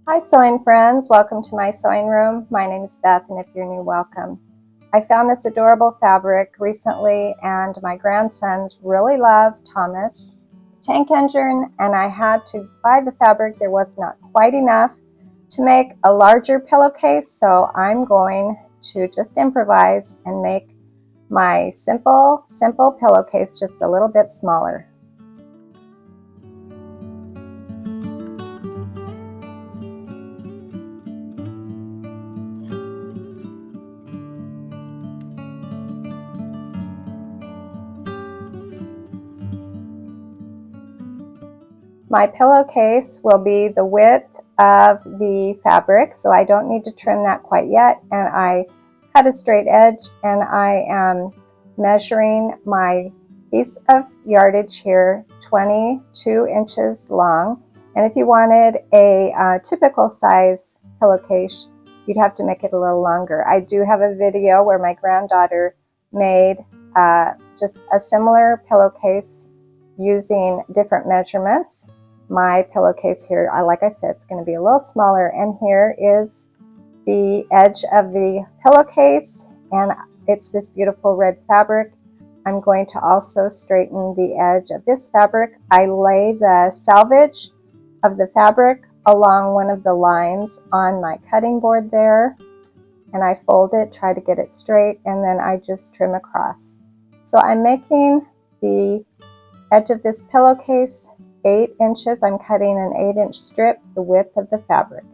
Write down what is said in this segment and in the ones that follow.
Hi sewing friends, welcome to my sewing room. My name is Beth, and if you're new, welcome. I found this adorable fabric recently and my grandsons really love Thomas Tank Engine, and I had to buy the fabric. There was not quite enough to make a larger pillowcase, so I'm going to just improvise and make my simple pillowcase just a little bit smaller. My pillowcase will be the width of the fabric, so I don't need to trim that quite yet, and I cut a straight edge, and I am measuring my piece of yardage here 22 inches long. And if you wanted a typical size pillowcase, you'd have to make it a little longer. I do have a video where my granddaughter made just a similar pillowcase using different measurements. My pillowcase here, like I said, it's going to be a little smaller, and here is the edge of the pillowcase, and it's this beautiful red fabric. I'm going to also straighten the edge of this fabric. I lay the selvage of the fabric along one of the lines on my cutting board there, and I fold it, try to get it straight, and then I just trim across. So I'm making the edge of this pillowcase 8 inches. I'm cutting an 8-inch strip, the width of the fabric.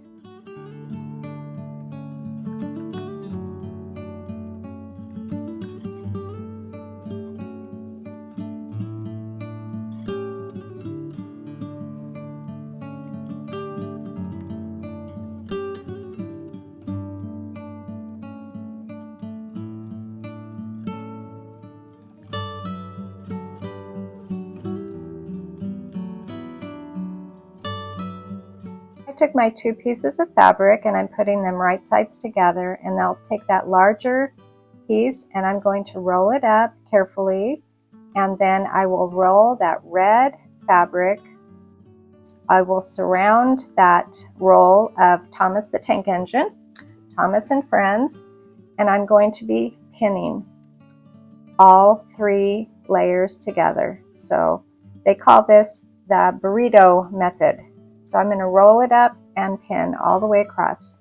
I took my two pieces of fabric and I'm putting them right sides together, and I'll take that larger piece and I'm going to roll it up carefully, and then I will roll that red fabric. I will surround that roll of Thomas the Tank Engine, Thomas and Friends, and I'm going to be pinning all 3 layers together. So they call this the burrito method. So I'm going to roll it up and pin all the way across.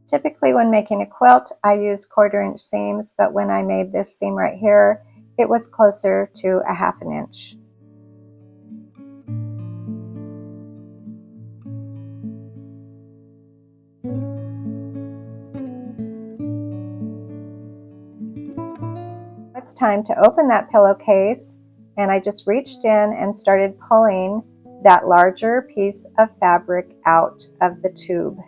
Typically when making a quilt, I use 1/4 inch seams, but when I made this seam right here, it was closer to a 1/2 inch. It's time to open that pillowcase, and I just reached in and started pulling that larger piece of fabric out of the tube.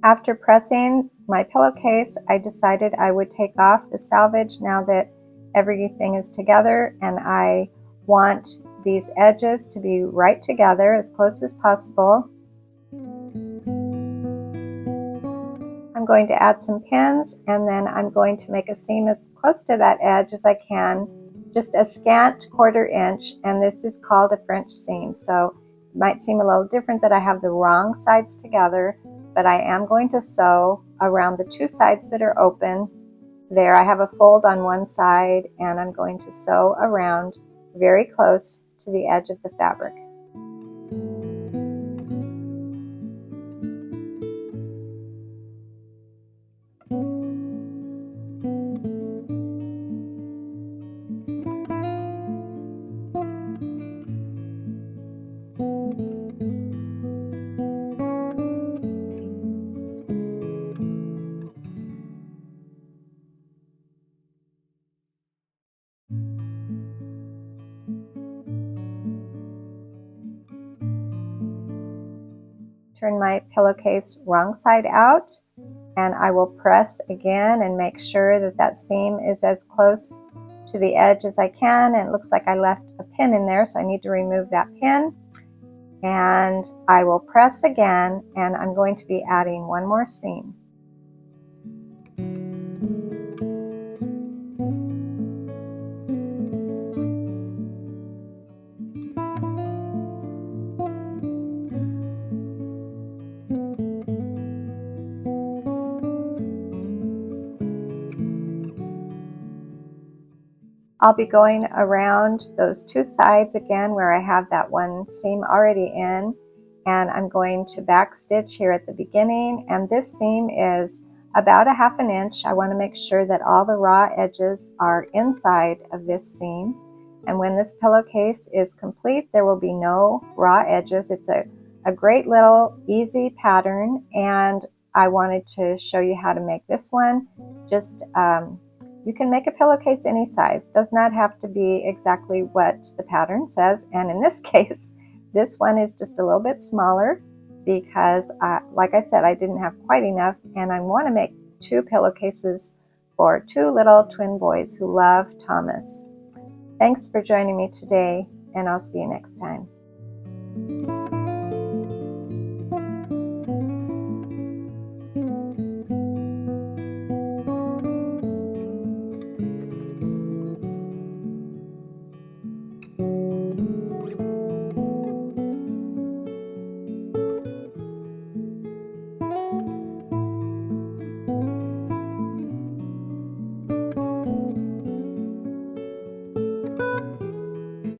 After pressing my pillowcase, I decided I would take off the salvage now that everything is together, and I want these edges to be right together as close as possible. I'm going to add some pins, and then I'm going to make a seam as close to that edge as I can, just a scant 1/4 inch, and this is called a French seam. So it might seem a little different that I have the wrong sides together, but I am going to sew around the 2 sides that are open. There I have a fold on one side, and I'm going to sew around very close to the edge of the fabric. Turn my pillowcase wrong side out, and I will press again and make sure that that seam is as close to the edge as I can. And it looks like I left a pin in there, so I need to remove that pin. And I will press again, and I'm going to be adding one more seam. I'll be going around those 2 sides again where I have that one seam already in, and I'm going to back stitch here at the beginning, and this seam is about a 1/2 inch. I want to make sure that all the raw edges are inside of this seam, and when this pillowcase is complete there will be no raw edges. It's a great little easy pattern, and I wanted to show you how to make this one. Just you can make a pillowcase any size. Does not have to be exactly what the pattern says. And in this case, this one is just a little bit smaller because, like I said, I didn't have quite enough, and I want to make 2 pillowcases for 2 little twin boys who love Thomas. Thanks for joining me today, and I'll see you next time.